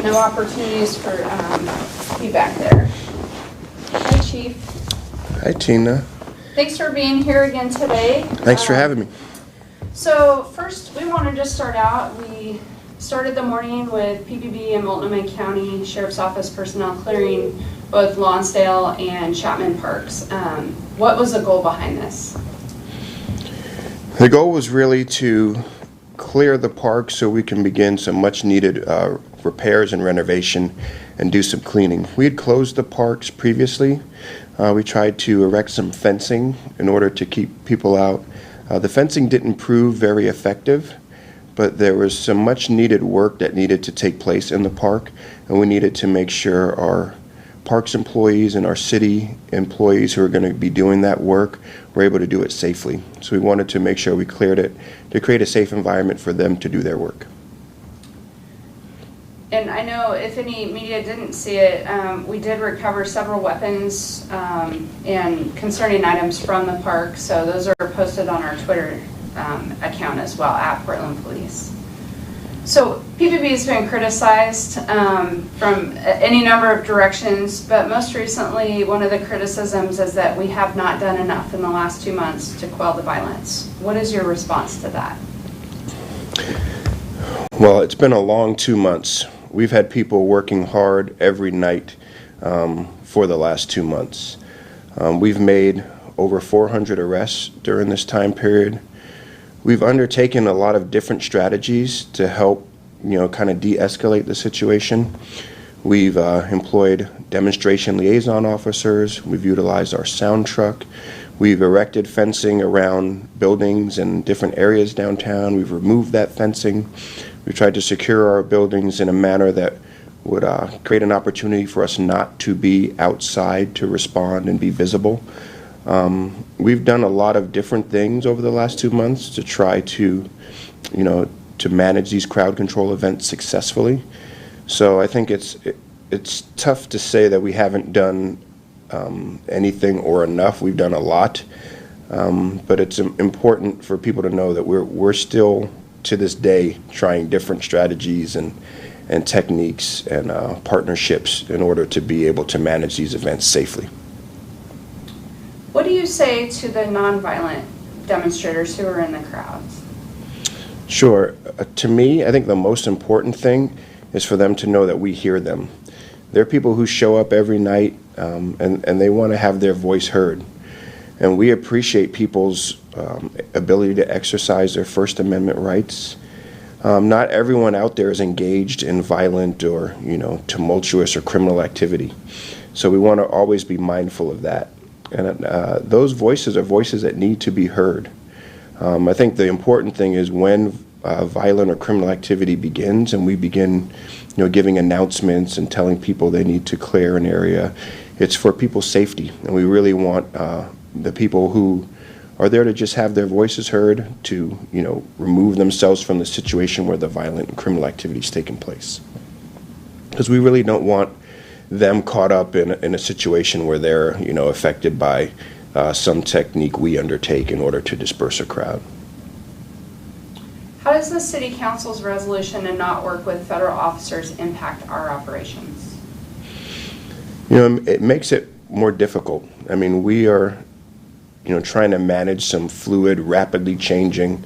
No opportunities for feedback there. Hi, Chief. Hi, Tina. Thanks for being here again today. Thanks for having me. So first, we wanted to start out. We started the morning with PPB and Multnomah County Sheriff's Office personnel clearing both Lonsdale and Chapman Parks. What was the goal behind this? The goal was really to clear the park so we can begin some much needed repairs and renovation and do some cleaning. We had closed the parks previously. We tried to erect some fencing in order to keep people out. The fencing didn't prove very effective, but there was some much needed work that needed to take place in the park, and we needed to make sure our parks employees and our city employees who are going to be doing that work were able to do it safely. So we wanted to make sure we cleared it to create a safe environment for them to do their work. And I know if any media didn't see it, we did recover several weapons and concerning items from the park. So those are posted on our Twitter account as well, at Portland Police. So PPB has been criticized from any number of directions, but most recently one of the criticisms is that we have not done enough in the last 2 months to quell the violence. What is your response to that? Well, it's been a long 2 months. We've had people working hard every night for the last 2 months. We've made over 400 arrests during this time period. We've undertaken a lot of different strategies to help, kind of de-escalate the situation. We've employed demonstration liaison officers. We've utilized our sound truck. We've erected fencing around buildings and different areas downtown. We've removed that fencing. We've tried to secure our buildings in a manner that would create an opportunity for us not to be outside to respond and be visible. We've done a lot of different things over the last 2 months to try to, to manage these crowd control events successfully. So I think it's tough to say that we haven't done anything or enough. We've done a lot, but it's important for people to know that we're still to this day trying different strategies and techniques and partnerships in order to be able to manage these events safely. What do you say to the nonviolent demonstrators who are in the crowds? Sure. To me, I think the most important thing is for them to know that we hear them. They're people who show up every night and they want to have their voice heard. And we appreciate people's ability to exercise their First Amendment rights. Not everyone out there is engaged in violent or, tumultuous or criminal activity. So we want to always be mindful of that. And those voices are voices that need to be heard. I think the important thing is when violent or criminal activity begins and we begin, giving announcements and telling people they need to clear an area, it's for people's safety. And we really want the people who are there to just have their voices heard to, remove themselves from the situation where the violent and criminal activity is taking place. Because we really don't want them caught up in a situation where they're, affected by some technique we undertake in order to disperse a crowd. How does the City Council's resolution to not work with federal officers impact our operations? It makes it more difficult. I mean, we are, trying to manage some fluid, rapidly changing,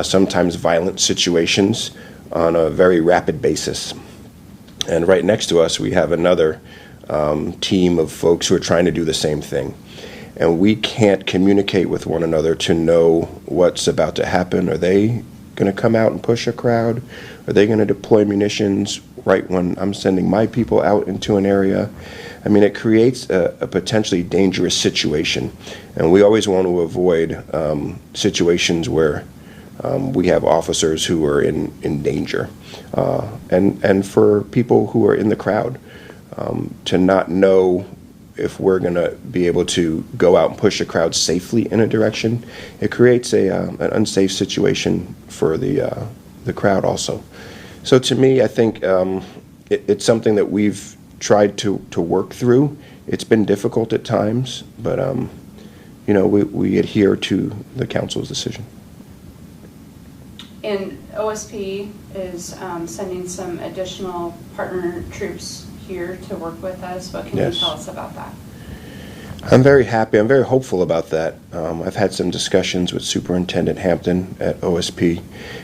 sometimes violent situations on a very rapid basis. And right next to us, we have another team of folks who are trying to do the same thing. And we can't communicate with one another to know what's about to happen. Are they going to come out and push a crowd? Are they going to deploy munitions right when I'm sending my people out into an area? I mean, it creates a potentially dangerous situation. And we always want to avoid situations where we have officers who are in danger. And for people who are in the crowd, to not know if we're going to be able to go out and push a crowd safely in a direction, it creates an unsafe situation for the crowd also. So to me, I think it's something that we've tried to work through. It's been difficult at times, but we adhere to the council's decision. And OSP is sending some additional partner troops here to work with us. What can you tell us about that? I'm very happy. I'm very hopeful about that. I've had some discussions with Superintendent Hampton at OSP,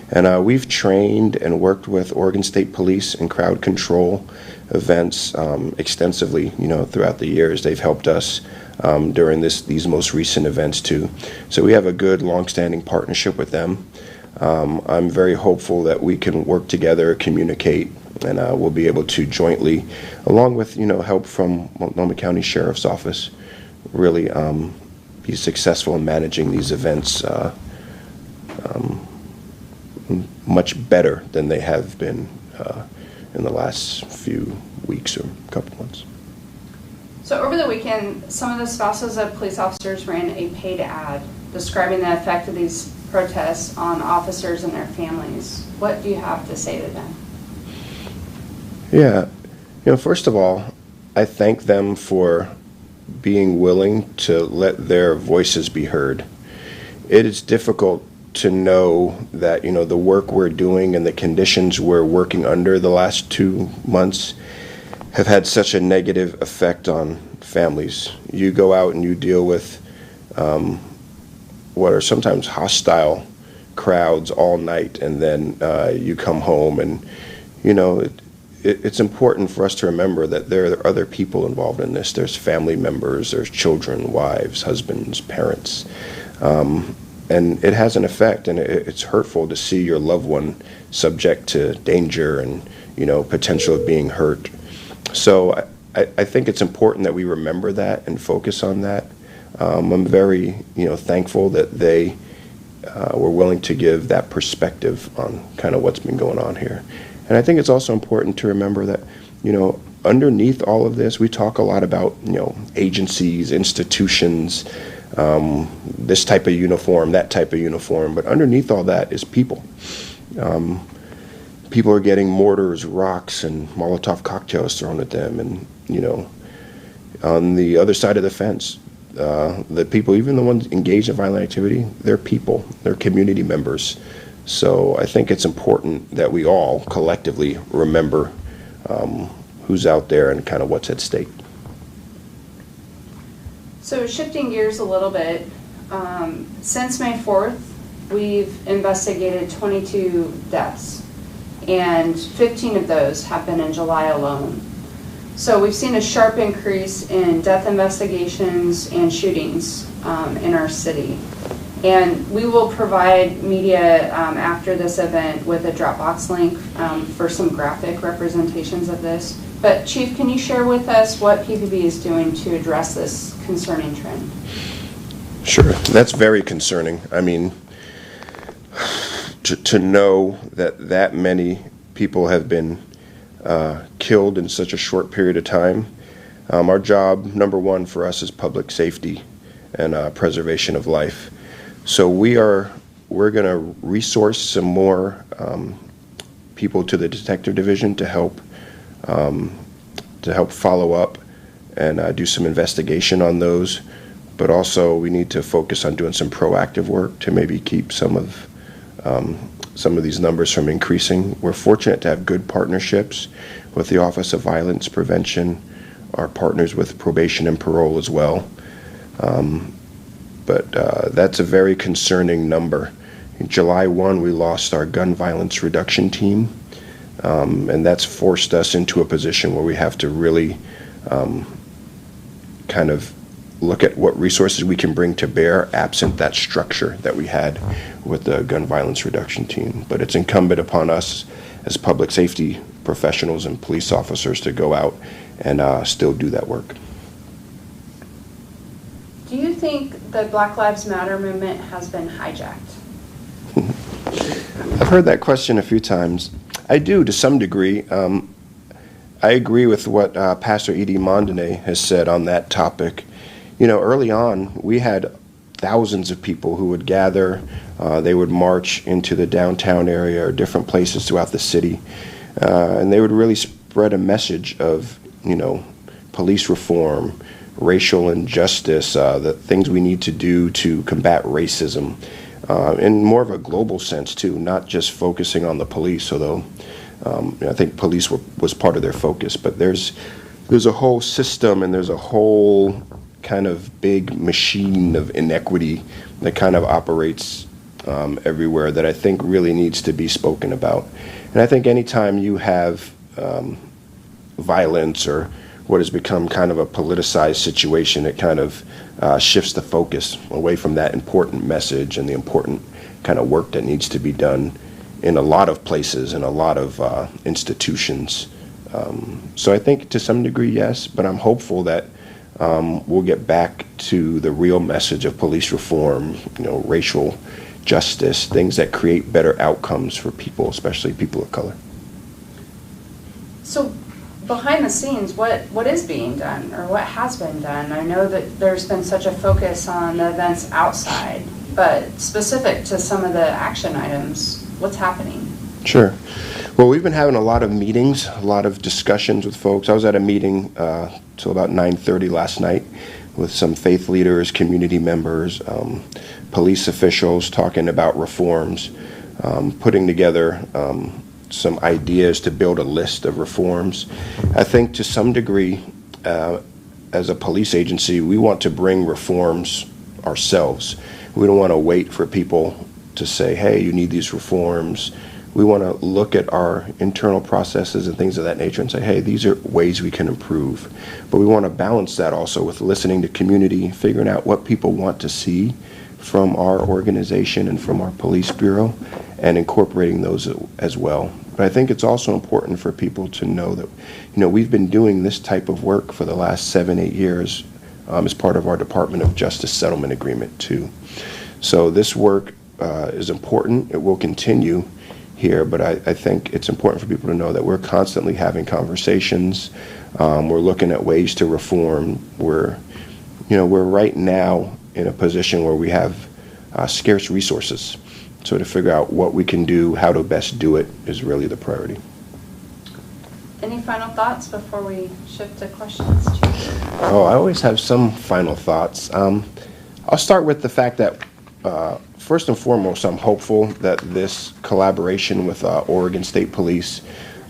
and we've trained and worked with Oregon State Police in crowd control events extensively. Throughout the years, they've helped us during these most recent events too. So we have a good, long-standing partnership with them. I'm very hopeful that we can work together, communicate, and we'll be able to jointly, along with help from Multnomah County Sheriff's Office, really be successful in managing these events much better than they have been in the last few weeks or couple months. So over the weekend, some of the spouses of police officers ran a paid ad describing the effect of these protests on officers and their families. What do you have to say to them? Yeah, first of all, I thank them for being willing to let their voices be heard. It is difficult to know that, the work we're doing and the conditions we're working under the last 2 months have had such a negative effect on families. You go out and you deal with what are sometimes hostile crowds all night, and then you come home and, it's important for us to remember that there are other people involved in this. There's family members, there's children, wives, husbands, parents. And it has an effect, and it's hurtful to see your loved one subject to danger and, potential of being hurt. So I think it's important that we remember that and focus on that. I'm very, thankful that they were willing to give that perspective on kind of what's been going on here. And I think it's also important to remember that, underneath all of this, we talk a lot about, agencies, institutions, this type of uniform, that type of uniform, but underneath all that is people. People are getting mortars, rocks, and Molotov cocktails thrown at them, and, on the other side of the fence, the people, even the ones engaged in violent activity, they're people, they're community members. So I think it's important that we all collectively remember who's out there and kind of what's at stake. So shifting gears a little bit, since May 4th, we've investigated 22 deaths, and 15 of those have been in July alone. So we've seen a sharp increase in death investigations and shootings in our city. And we will provide media after this event with a Dropbox link for some graphic representations of this. But Chief, can you share with us what PPB is doing to address this concerning trend? Sure, that's very concerning. I mean, to know that many people have been killed in such a short period of time. Our job, number one for us, is public safety and preservation of life. So we're going to resource some more people to the detective division to help follow up and do some investigation on those. But also we need to focus on doing some proactive work to maybe keep some of these numbers from increasing. We're fortunate to have good partnerships with the Office of Violence Prevention, our partners with probation and parole as well. But that's a very concerning number. In July 1, we lost our gun violence reduction team, and that's forced us into a position where we have to really kind of look at what resources we can bring to bear absent that structure that we had with the gun violence reduction team. But it's incumbent upon us as public safety professionals and police officers to go out and still do that work. Do you think the Black Lives Matter movement has been hijacked? I've heard that question a few times. I do, to some degree. I agree with what Pastor Edie Mondene has said on that topic. Early on, we had thousands of people who would gather. They would march into the downtown area or different places throughout the city, and they would really spread a message of, police reform, racial injustice, the things we need to do to combat racism. in more of a global sense too, not just focusing on the police, although I think police was part of their focus, but there's a whole system and there's a whole kind of big machine of inequity that kind of operates everywhere that I think really needs to be spoken about. And I think anytime you have violence or what has become kind of a politicized situation, it kind of shifts the focus away from that important message and the important kind of work that needs to be done in a lot of places and a lot of institutions. So I think to some degree, yes, but I'm hopeful that we'll get back to the real message of police reform, racial justice, things that create better outcomes for people, especially people of color. So behind the scenes, what is being done or what has been done? I know that there's been such a focus on the events outside, but specific to some of the action items, what's happening? Sure. Well, we've been having a lot of meetings, a lot of discussions with folks. I was at a meeting till about 9:30 last night with some faith leaders, community members, police officials talking about reforms, putting together some ideas to build a list of reforms. I think to some degree, as a police agency, we want to bring reforms ourselves. We don't want to wait for people to say, hey, you need these reforms. We want to look at our internal processes and things of that nature and say, hey, these are ways we can improve. But we want to balance that also with listening to community, figuring out what people want to see from our organization and from our police bureau, and incorporating those as well. But I think it's also important for people to know that, we've been doing this type of work for the last 7-8 years as part of our Department of Justice Settlement Agreement too. So this work is important. It will continue here, but I think it's important for people to know that we're constantly having conversations. We're looking at ways to reform. We're right now in a position where we have scarce resources. So to figure out what we can do, how to best do it, is really the priority. Any final thoughts before we shift to questions, Chief? Oh, I always have some final thoughts. I'll start with the fact that first and foremost, I'm hopeful that this collaboration with Oregon State Police,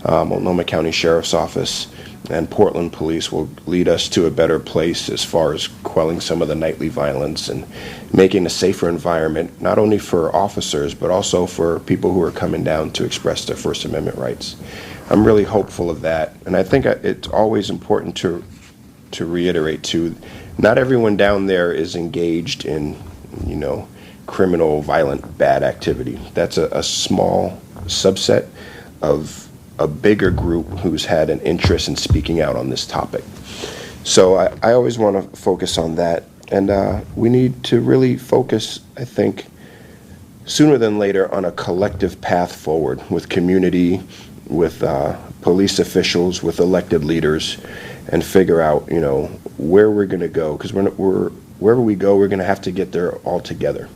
Multnomah County Sheriff's Office, and Portland Police will lead us to a better place as far as quelling some of the nightly violence and making a safer environment, not only for officers, but also for people who are coming down to express their First Amendment rights. I'm really hopeful of that. And I think it's always important to reiterate, too, not everyone down there is engaged in, criminal, violent, bad activity. That's a small subset of a bigger group who's had an interest in speaking out on this topic. So I always want to focus on that. And we need to really focus, I think, sooner than later on a collective path forward with community, with police officials, with elected leaders, and figure out, where we're going to go. Because wherever we go, we're going to have to get there all together.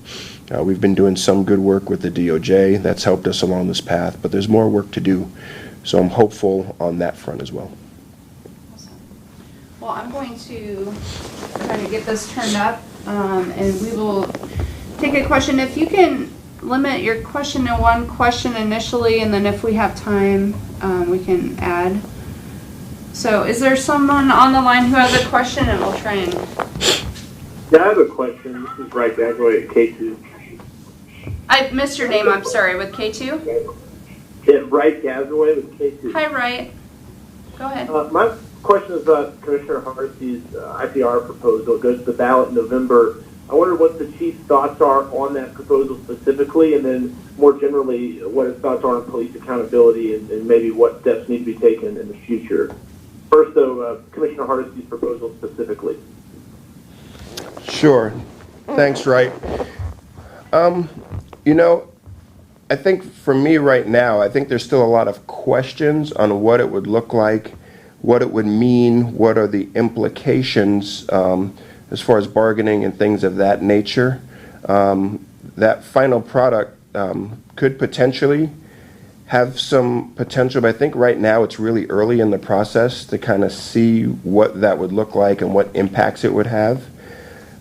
We've been doing some good work with the DOJ. That's helped us along this path, but there's more work to do. So I'm hopeful on that front as well. Awesome. Well, I'm going to try to get this turned up, and we will take a question. If you can limit your question to one question initially, and then if we have time, we can add. So is there someone on the line who has a question, and we'll try and... Yeah, I have a question. This is Wright Gagway at K2. I missed your name, I'm sorry, with K2? Yeah, Wright Gagway with K2. Hi, Wright. Go ahead. My question is about Commissioner Hardesty's IPR proposal. It goes to the ballot in November. I wonder what the chief's thoughts are on that proposal specifically, and then more generally, what his thoughts are on police accountability and maybe what steps need to be taken in the future. First, though, Commissioner Hardesty's proposal specifically. Sure. Thanks, Wright. I think for me right now, I think there's still a lot of questions on what it would look like, what it would mean, what are the implications as far as bargaining and things of that nature. That final product could potentially have some potential, but I think right now it's really early in the process to kind of see what that would look like and what impacts it would have.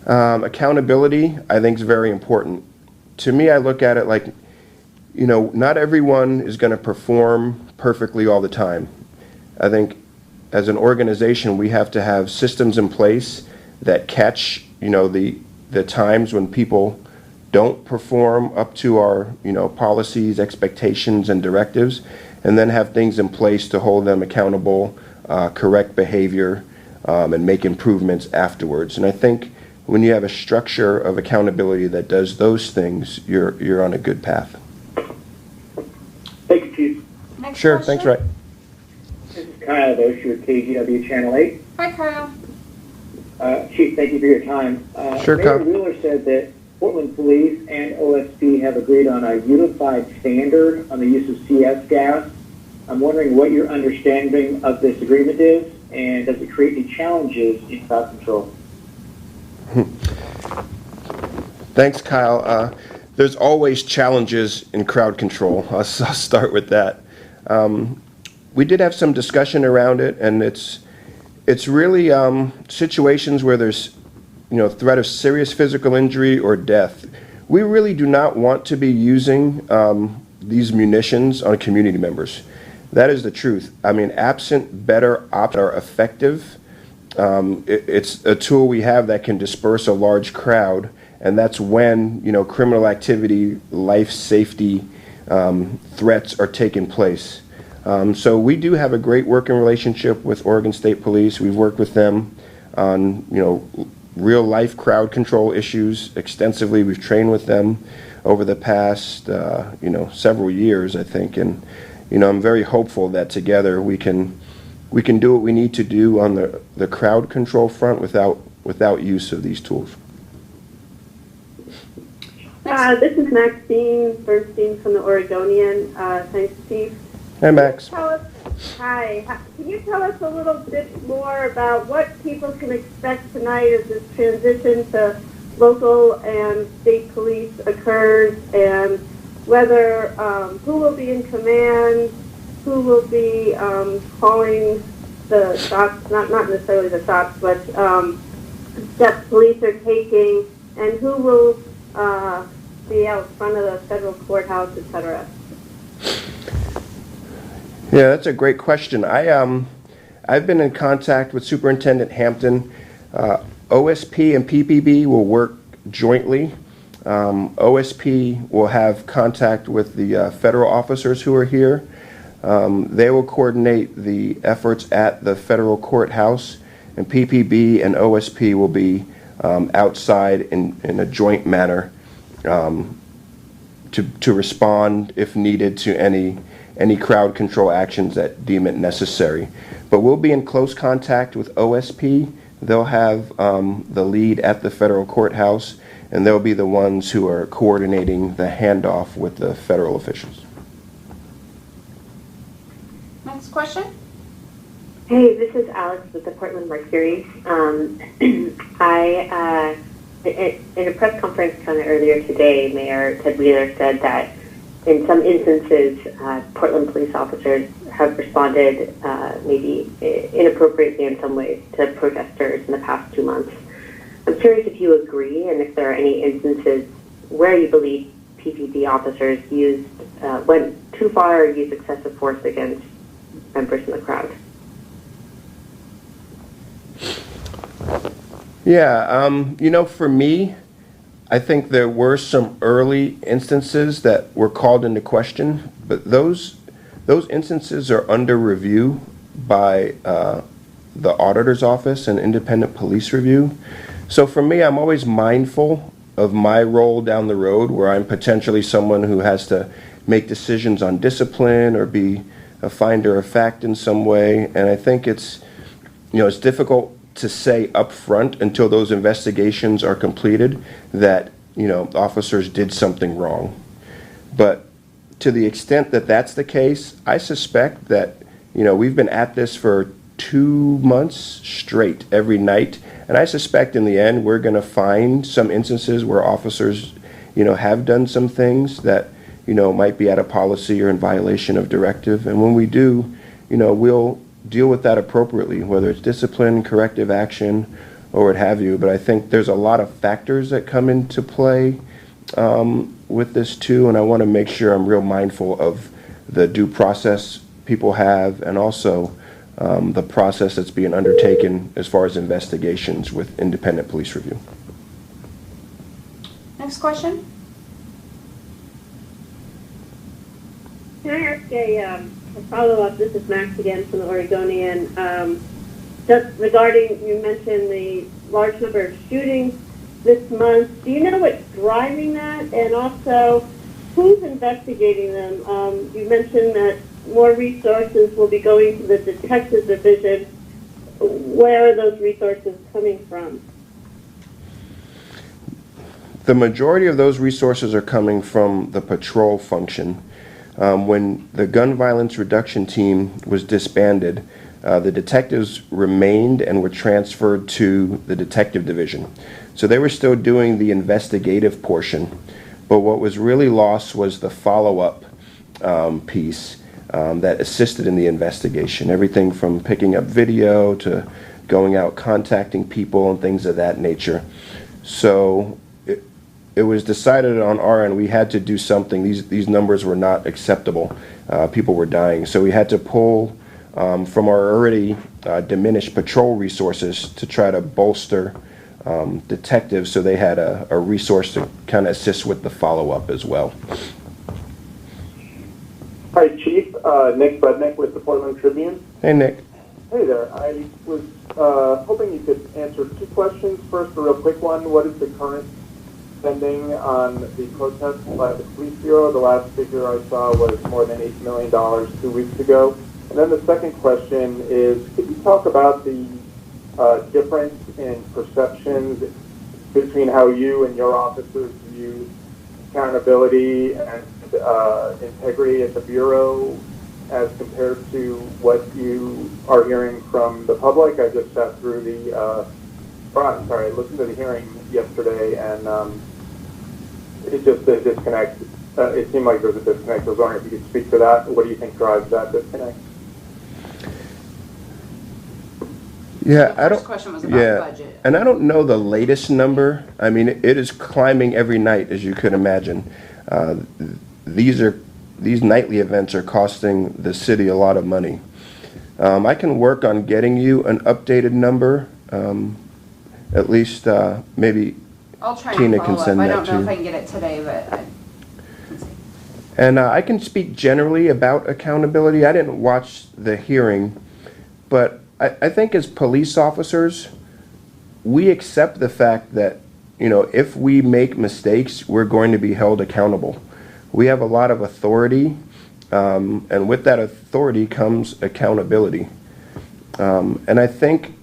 Accountability, I think, is very important. to me, I look at it like, not everyone is going to perform perfectly all the time. I think as an organization, we have to have systems in place that catch, the times when people don't perform up to our, policies, expectations, and directives, and then have things in place to hold them accountable, correct behavior, and make improvements afterwards. And I think when you have a structure of accountability that does those things, you're on a good path. Thank you, Chief. Next Sure, question. thanks, Ray. This is Kyle Doshi with KGW Channel 8. Hi, Kyle. Chief, thank you for your time. Sure, Mayor Kyle. Wheeler said that Portland Police and OSP have agreed on a unified standard on the use of CS gas. I'm wondering what your understanding of this agreement is, and does it create any challenges in crowd control? Thanks, Kyle. There's always challenges in crowd control. I'll start with that. We did have some discussion around it, and it's really situations where there's threat of serious physical injury or death. We really do not want to be using these munitions on community members. That is the truth. I mean, absent better options are effective. It's a tool we have that can disperse a large crowd, and that's when criminal activity, life safety threats are taking place. So we do have a great working relationship with Oregon State Police. We've worked with them on real life crowd control issues extensively. We've trained with them over the past several years, I think, and I'm very hopeful that together we can do what we need to do on the crowd control front without use of these tools. This is Maxine Bernstein from the Oregonian. Thanks, Chief. Hi, Max. Hi. Can you tell us a little bit more about what people can expect tonight as this transition to local and state police occurs, and whether who will be in command, who will be calling the shots, not necessarily the shots, but steps police are taking, and who will be out front of the federal courthouse, etc. Yeah, that's a great question. I've been in contact with Superintendent Hampton. OSP and PPB will work jointly. OSP will have contact with the federal officers who are here. They will coordinate the efforts at the federal courthouse, and PPB and OSP will be outside in a joint manner to respond if needed to any crowd control actions that deem it necessary. But we'll be in close contact with OSP. They'll have the lead at the federal courthouse, and they'll be the ones who are coordinating the handoff with the federal officials. Next question. Hey, this is Alex with the Portland Mercury. In a press conference kind of earlier today, Mayor Ted Wheeler said that in some instances, Portland police officers have responded maybe inappropriately in some ways to protesters in the past 2 months. I'm curious if you agree, and if there are any instances where you believe PPD officers went too far or used excessive force against members in the crowd. Yeah, for me, I think there were some early instances that were called into question, but those instances are under review by the auditor's office and independent police review. So for me, I'm always mindful of my role down the road, where I'm potentially someone who has to make decisions on discipline or be a finder of fact in some way. And I think it's difficult to say up front until those investigations are completed that officers did something wrong. But to the extent that that's the case, I suspect that we've been at this for 2 months straight every night, and I suspect in the end we're going to find some instances where officers have done some things that might be out of policy or in violation of directive. And when we do, we'll deal with that appropriately, whether it's discipline, corrective action, or what have you. But I think there's a lot of factors that come into play with this too, and I want to make sure I'm real mindful of the due process people have, and also the process that's being undertaken as far as investigations with independent police review. Next question? Can I ask a follow-up? This is Max again from the Oregonian. Just regarding, you mentioned the large number of shootings this month. Do you know what's driving that? And also, who's investigating them? You mentioned that more resources will be going to the detective division. Where are those resources coming from? The majority of those resources are coming from the patrol function. When the gun violence reduction team was disbanded, the detectives remained and were transferred to the detective division. So they were still doing the investigative portion, but what was really lost was the follow-up piece that assisted in the investigation. Everything from picking up video to going out contacting people and things of that nature. So it was decided on our end we had to do something. These numbers were not acceptable. People were dying. So we had to pull from our already diminished patrol resources to try to bolster detectives so they had a resource to kind of assist with the follow-up as well. Hi, Chief. Nick Budnick with the Portland Tribune. Hey, Nick. Hey there. I was hoping you could answer two questions. First, a real quick one. What is the current spending on the protests by the police bureau? The last figure I saw was more than $8 million 2 weeks ago. And then the second question is, could you talk about the difference in perceptions between how you and your officers view accountability and integrity at the bureau as compared to what you are hearing from the public? I just sat through I listened to the hearing yesterday, and it's just a disconnect. It seemed like there was a disconnect. I was wondering if you could speak to that. What do you think drives that disconnect? Yeah, The first question was about budget. And I don't know the latest number. I mean, it is climbing every night, as you could imagine. These nightly events are costing the city a lot of money. I can work on getting you an updated number. At least maybe I'll try Tina and can follow send up. I that don't to know you. if I can get it today, but I can see. And I can speak generally about accountability. I didn't watch the hearing, but I think as police officers, we accept the fact that, if we make mistakes, we're going to be held accountable. We have a lot of authority, and with that authority comes accountability. And I think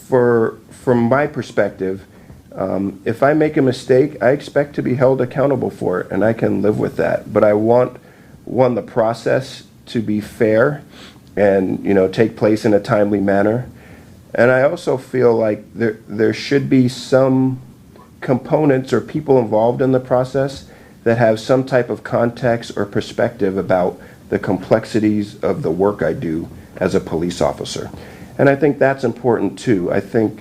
from my perspective, if I make a mistake, I expect to be held accountable for it, and I can live with that. But I want, the process to be fair and, take place in a timely manner. And I also feel like there should be some components or people involved in the process that have some type of context or perspective about the complexities of the work I do as a police officer. And I think that's important too. I think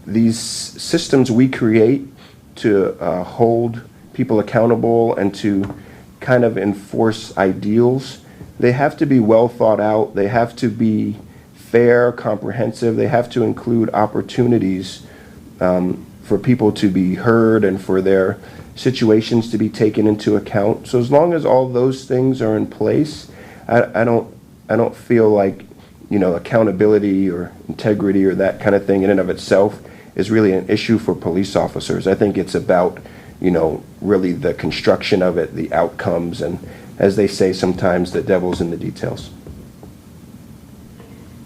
these systems we create to hold people accountable and to kind of enforce ideals, they have to be well thought out. They have to be fair, comprehensive. They have to include opportunities for people to be heard and for their situations to be taken into account. So as long as all those things are in place, I don't feel like accountability or integrity or that kind of thing in and of itself is really an issue for police officers. I think it's about really the construction of it, the outcomes, and as they say sometimes, the devil's in the details.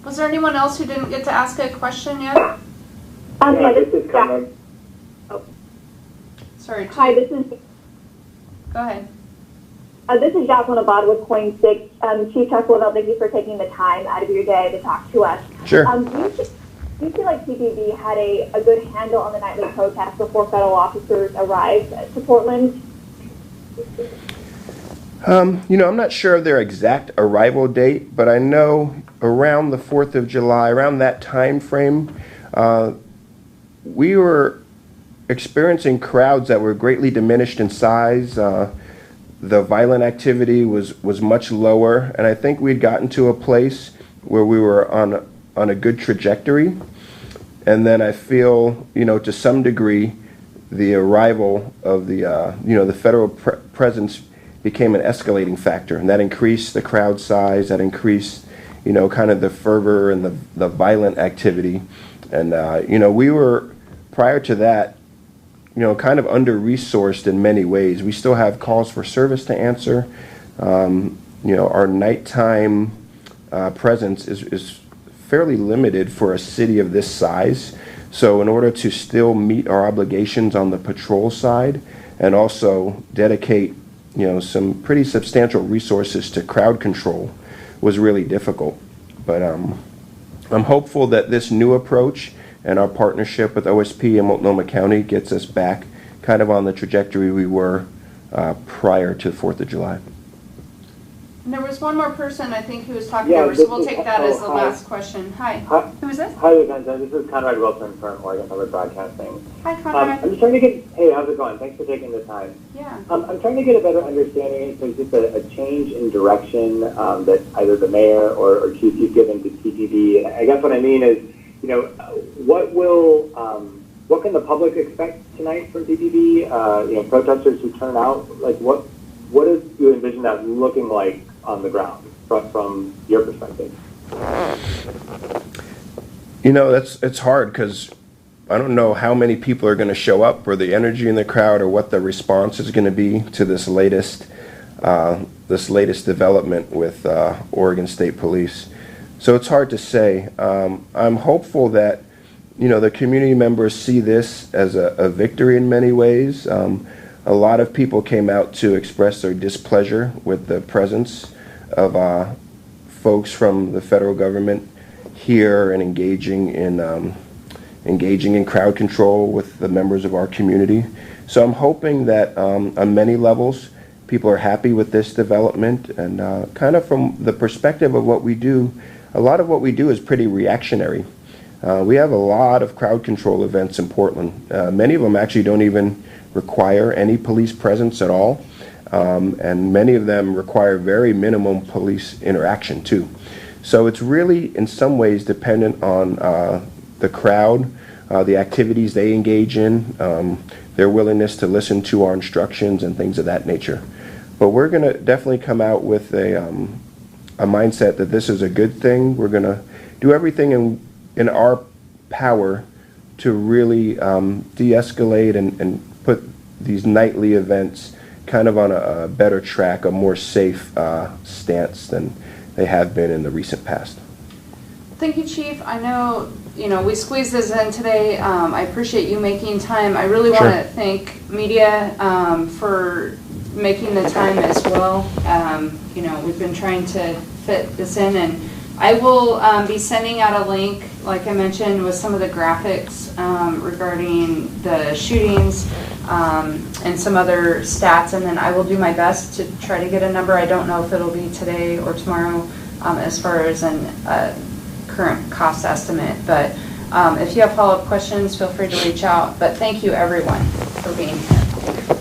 Was there anyone else who didn't get to ask a question yet? Yeah, This is kind of Sorry. Hi, this is Go ahead. Jacqueline Abad with Coin 6. Chief Chuck Lovell, thank you for taking the time out of your day to talk to us. Sure. Do you feel like TPB had a good handle on the nightly protests before federal officers arrived to Portland? I'm not sure of their exact arrival date, but I know around the 4th of July, around that time frame, we were experiencing crowds that were greatly diminished in size. The violent activity was much lower, and I think we'd gotten to a place where we were on a good trajectory. And then I feel, to some degree, the arrival of the federal presence became an escalating factor, and that increased the crowd size, that increased, kind of the fervor and the violent activity. And, we were, prior to that, kind of under-resourced in many ways. We still have calls for service to answer. Our nighttime presence is fairly limited for a city of this size. So in order to still meet our obligations on the patrol side and also dedicate, some pretty substantial resources to crowd control was really difficult. But I'm hopeful that this new approach and our partnership with OSP and Multnomah County gets us back kind of on the trajectory we were prior to the 4th of July. And there was one more person, I think, who was talking Yeah, over, so this we'll is- take that as the hi. last question. Hi. Hi. Who is this? Hi, Lieutenant. This is Conrad Wilson from Oregon Public Broadcasting. Hi, Conrad. I'm just trying to get, hey, how's it going? Thanks for taking the time. Yeah. I'm trying to get a better understanding if there's just a change in direction that either the mayor or chief you've given to TPD. And I guess what I mean is, what can the public expect tonight from TPD? Protesters who turn out, like what do you envision that looking like on the ground from your perspective? It's hard because I don't know how many people are going to show up, or the energy in the crowd, or what the response is going to be to this latest development with Oregon State Police. So it's hard to say. I'm hopeful that the community members see this as a victory in many ways. A lot of people came out to express their displeasure with the presence of folks from the federal government here and engaging in crowd control with the members of our community. So I'm hoping that on many levels, people are happy with this development, and kind of from the perspective of what we do, a lot of what we do is pretty reactionary. We have a lot of crowd control events in Portland. Many of them actually don't even require any police presence at all, and many of them require very minimum police interaction too. So it's really, in some ways, dependent on the crowd, the activities they engage in, their willingness to listen to our instructions and things of that nature. But we're going to definitely come out with a mindset that this is a good thing. We're going to do everything in our power to really de-escalate and put these nightly events kind of on a better track, a more safe stance than they have been in the recent past. Thank you, Chief. I know, we squeezed this in today. I appreciate you making time. I really want to thank media for making the time as well. We've been trying to fit this in, and I will be sending out a link, like I mentioned, with some of the graphics regarding the shootings and some other stats, and then I will do my best to try to get a number. I don't know if it'll be today or tomorrow as far as an current cost estimate, but if you have follow-up questions, feel free to reach out. But thank you, everyone, for being here.